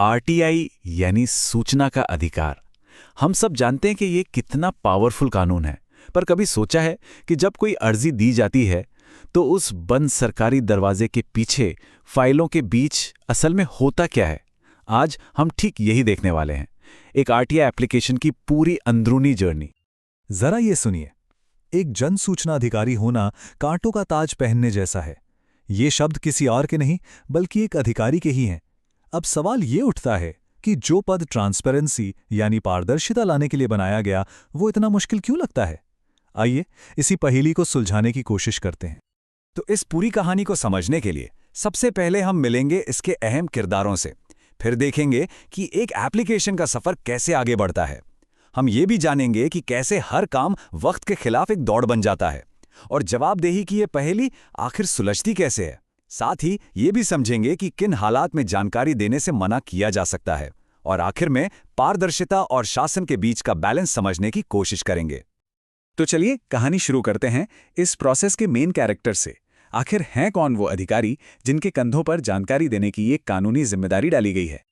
RTI यानी सूचना का अधिकार। हम सब जानते हैं कि ये कितना पावरफुल कानून है, पर कभी सोचा है कि जब कोई अर्जी दी जाती है तो उस बंद सरकारी दरवाजे के पीछे फाइलों के बीच असल में होता क्या है? आज हम ठीक यही देखने वाले हैं, एक आरटीआई एप्लीकेशन की पूरी अंदरूनी जर्नी। जरा ये सुनिए, एक जन सूचना अधिकारी होना कांटों का ताज पहनने जैसा है। ये शब्द किसी और के नहीं बल्कि एक अधिकारी के ही हैं। अब सवाल ये उठता है कि जो पद ट्रांसपेरेंसी यानी पारदर्शिता लाने के लिए बनाया गया, वो इतना मुश्किल क्यों लगता है? आइए इसी पहेली को सुलझाने की कोशिश करते हैं। तो इस पूरी कहानी को समझने के लिए सबसे पहले हम मिलेंगे इसके अहम किरदारों से। फिर देखेंगे कि एक एप्लीकेशन का सफर कैसे आगे बढ़ता है। हम ये भी जानेंगे कि कैसे हर काम वक्त के खिलाफ एक दौड़ बन जाता है, और जवाबदेही की ये पहेली आखिर सुलझती कैसे है। साथ ही ये भी समझेंगे कि किन हालात में जानकारी देने से मना किया जा सकता है, और आखिर में पारदर्शिता और शासन के बीच का बैलेंस समझने की कोशिश करेंगे। तो चलिए कहानी शुरू करते हैं इस प्रोसेस के मेन कैरेक्टर से। आखिर हैं कौन वो अधिकारी जिनके कंधों पर जानकारी देने की एक कानूनी जिम्मेदारी डाली गई है?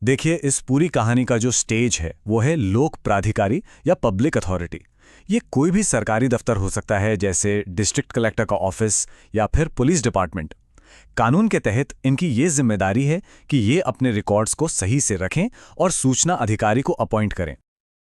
देखिए, इस पूरी कहानी का जो स्टेज है वो है लोक प्राधिकारी या पब्लिक अथॉरिटी। ये कोई भी सरकारी दफ्तर हो सकता है, जैसे डिस्ट्रिक्ट कलेक्टर का ऑफिस या फिर पुलिस डिपार्टमेंट। कानून के तहत इनकी ये जिम्मेदारी है कि ये अपने रिकॉर्ड्स को सही से रखें और सूचना अधिकारी को अपॉइंट करें।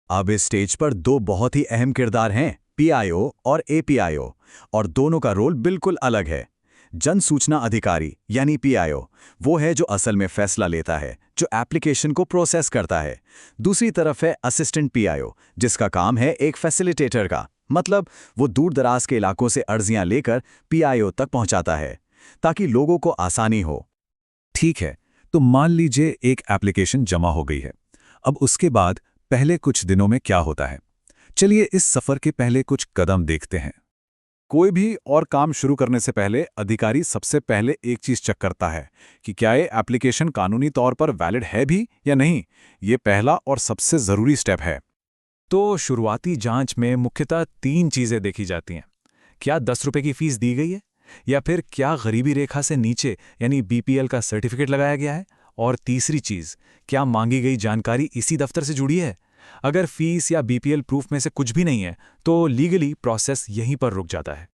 अब इस स्टेज पर दो बहुत ही अहम किरदार हैं, पीआईओ और एपीआईओ, और दोनों का रोल बिल्कुल अलग है। जन सूचना अधिकारी यानी पीआईओ वो है जो असल में फैसला लेता है, जो एप्लीकेशन को प्रोसेस करता है। दूसरी तरफ है असिस्टेंट पीआईओ, जिसका काम है एक फैसिलिटेटर का, मतलब वो दूर दराज के इलाकों से अर्जियां लेकर पीआईओ तक पहुंचाता है ताकि लोगों को आसानी हो। ठीक है, तो मान लीजिए एक एप्लीकेशन जमा हो गई है। अब उसके बाद पहले कुछ दिनों में क्या होता है? चलिए इस सफर के पहले कुछ कदम देखते हैं। कोई भी और काम शुरू करने से पहले अधिकारी सबसे पहले एक चीज चेक करता है कि क्या ये एप्लीकेशन कानूनी तौर पर वैलिड है भी या नहीं। ये पहला और सबसे जरूरी स्टेप है। तो शुरुआती जांच में मुख्यतः 3 चीजें देखी जाती हैं। क्या 10 रुपए की फीस दी गई है, या फिर क्या गरीबी रेखा से नीचे यानी बीपीएल का सर्टिफिकेट लगाया गया है, और तीसरी चीज, क्या मांगी गई जानकारी इसी दफ्तर से जुड़ी है। अगर फीस या बीपीएल प्रूफ में से कुछ भी नहीं है तो लीगली प्रोसेस यहीं पर रुक जाता है।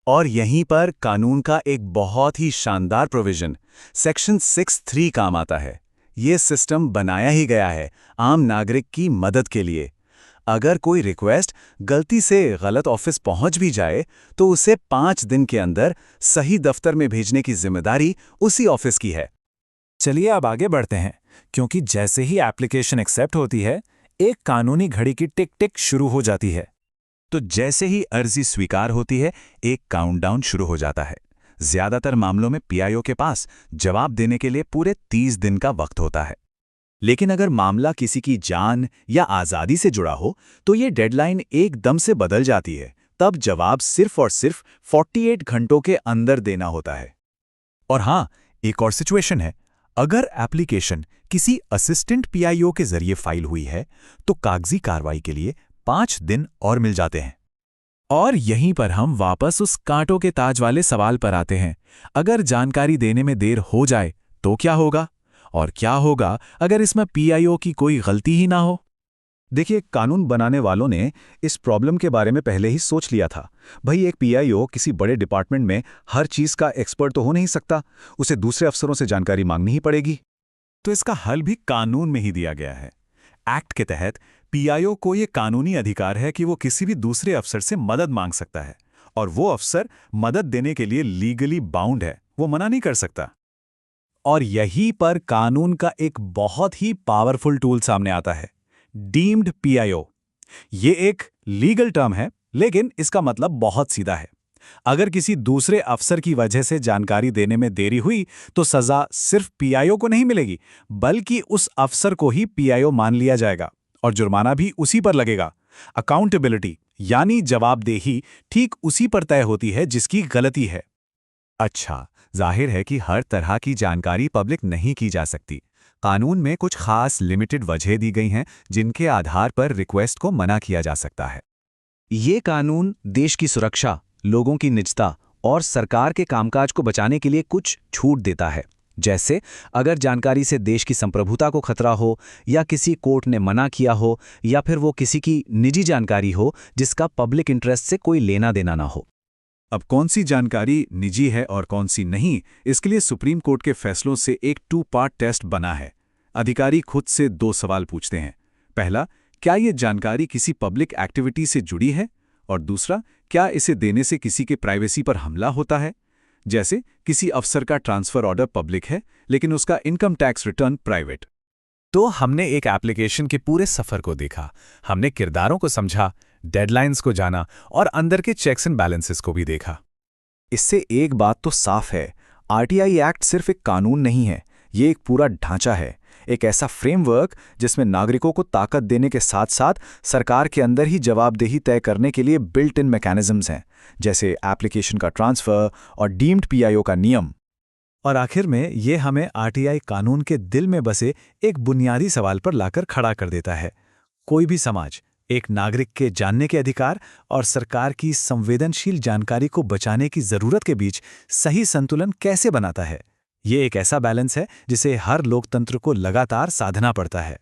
और यहीं पर कानून का एक बहुत ही शानदार प्रोविजन सेक्शन 6(3) काम आता है। ये सिस्टम बनाया ही गया है आम नागरिक की मदद के लिए। अगर कोई रिक्वेस्ट गलती से गलत ऑफिस पहुंच भी जाए तो उसे 5 दिन के अंदर सही दफ्तर में भेजने की जिम्मेदारी उसी ऑफिस की है। चलिए अब आगे बढ़ते हैं, क्योंकि जैसे ही एप्लीकेशन एक्सेप्ट होती है, एक कानूनी घड़ी की टिक टिक शुरू हो जाती है। तो जैसे ही अर्जी स्वीकार होती है, एक काउंटडाउन शुरू हो जाता है। ज्यादातर मामलों में पीआईओ के पास जवाब देने के लिए पूरे 30 दिन का वक्त होता है। लेकिन अगर मामला किसी की जान या आज़ादी से जुड़ा हो तो ये डेडलाइन एकदम से बदल जाती है। तब जवाब सिर्फ और सिर्फ 48 घंटों के अंदर देना होता है। और हाँ, एक और सिचुएशन है। अगर एप्लीकेशन किसी असिस्टेंट पीआईओ के जरिए फाइल हुई है तो कागजी कार्रवाई के लिए 5 दिन और मिल जाते हैं। और यहीं पर हम वापस उस कांटों के ताज वाले सवाल पर आते हैं। अगर जानकारी देने में देर हो जाए तो क्या होगा, और क्या होगा अगर इसमें पीआईओ की कोई गलती ही ना हो? देखिए, कानून बनाने वालों ने इस प्रॉब्लम के बारे में पहले ही सोच लिया था। भाई, एक पीआईओ किसी बड़े डिपार्टमेंट में हर चीज का एक्सपर्ट तो हो नहीं सकता, उसे दूसरे अफसरों से जानकारी मांगनी ही पड़ेगी। तो इसका हल भी कानून में ही दिया गया है। एक्ट के तहत पीआईओ को यह कानूनी अधिकार है कि वो किसी भी दूसरे अफसर से मदद मांग सकता है, और वो अफसर मदद देने के लिए लीगली बाउंड है, वो मना नहीं कर सकता। और यहीं पर कानून का एक बहुत ही पावरफुल टूल सामने आता है, डीम्ड पीआईओ। ये एक लीगल टर्म है, लेकिन इसका मतलब बहुत सीधा है। अगर किसी दूसरे अफसर की वजह से जानकारी देने में देरी हुई तो सजा सिर्फ पीआईओ को नहीं मिलेगी, बल्कि उस अफसर को ही पीआईओ मान लिया जाएगा, और जुर्माना भी उसी पर लगेगा। अकाउंटेबिलिटी यानी जवाबदेही ठीक उसी पर तय होती है जिसकी गलती है। अच्छा, जाहिर है कि हर तरह की जानकारी पब्लिक नहीं की जा सकती। कानून में कुछ खास लिमिटेड वजह दी गई हैं जिनके आधार पर रिक्वेस्ट को मना किया जा सकता है। ये कानून देश की सुरक्षा, लोगों की निजता और सरकार के कामकाज को बचाने के लिए कुछ छूट देता है। जैसे अगर जानकारी से देश की संप्रभुता को खतरा हो, या किसी कोर्ट ने मना किया हो, या फिर वो किसी की निजी जानकारी हो जिसका पब्लिक इंटरेस्ट से कोई लेना देना ना हो। अब कौन सी जानकारी निजी है और कौन सी नहीं, इसके लिए सुप्रीम कोर्ट के फैसलों से एक 2 पार्ट टेस्ट बना है। अधिकारी खुद से 2 सवाल पूछते हैं। पहला, क्या ये जानकारी किसी पब्लिक एक्टिविटी से जुड़ी है? और दूसरा, क्या इसे देने से किसी के प्राइवेसी पर हमला होता है? जैसे किसी अफसर का ट्रांसफर ऑर्डर पब्लिक है, लेकिन उसका इनकम टैक्स रिटर्न प्राइवेट। तो हमने एक एप्लीकेशन के पूरे सफर को देखा, हमने किरदारों को समझा, डेडलाइंस को जाना और अंदर के चेक्स एंड बैलेंसेस को भी देखा। इससे एक बात तो साफ है, आरटीआई एक्ट सिर्फ एक कानून नहीं है, ये एक पूरा ढांचा है, एक ऐसा फ्रेमवर्क जिसमें नागरिकों को ताकत देने के साथ साथ सरकार के अंदर ही जवाबदेही तय करने के लिए बिल्ट इन मैकेनिज्म्स हैं, जैसे एप्लीकेशन का ट्रांसफर और डीम्ड पीआईओ का नियम। और आखिर में ये हमें आरटीआई कानून के दिल में बसे एक बुनियादी सवाल पर लाकर खड़ा कर देता है। कोई भी समाज एक नागरिक के जानने के अधिकार और सरकार की संवेदनशील जानकारी को बचाने की जरूरत के बीच सही संतुलन कैसे बनाता है? ये एक ऐसा बैलेंस है जिसे हर लोकतंत्र को लगातार साधना पड़ता है।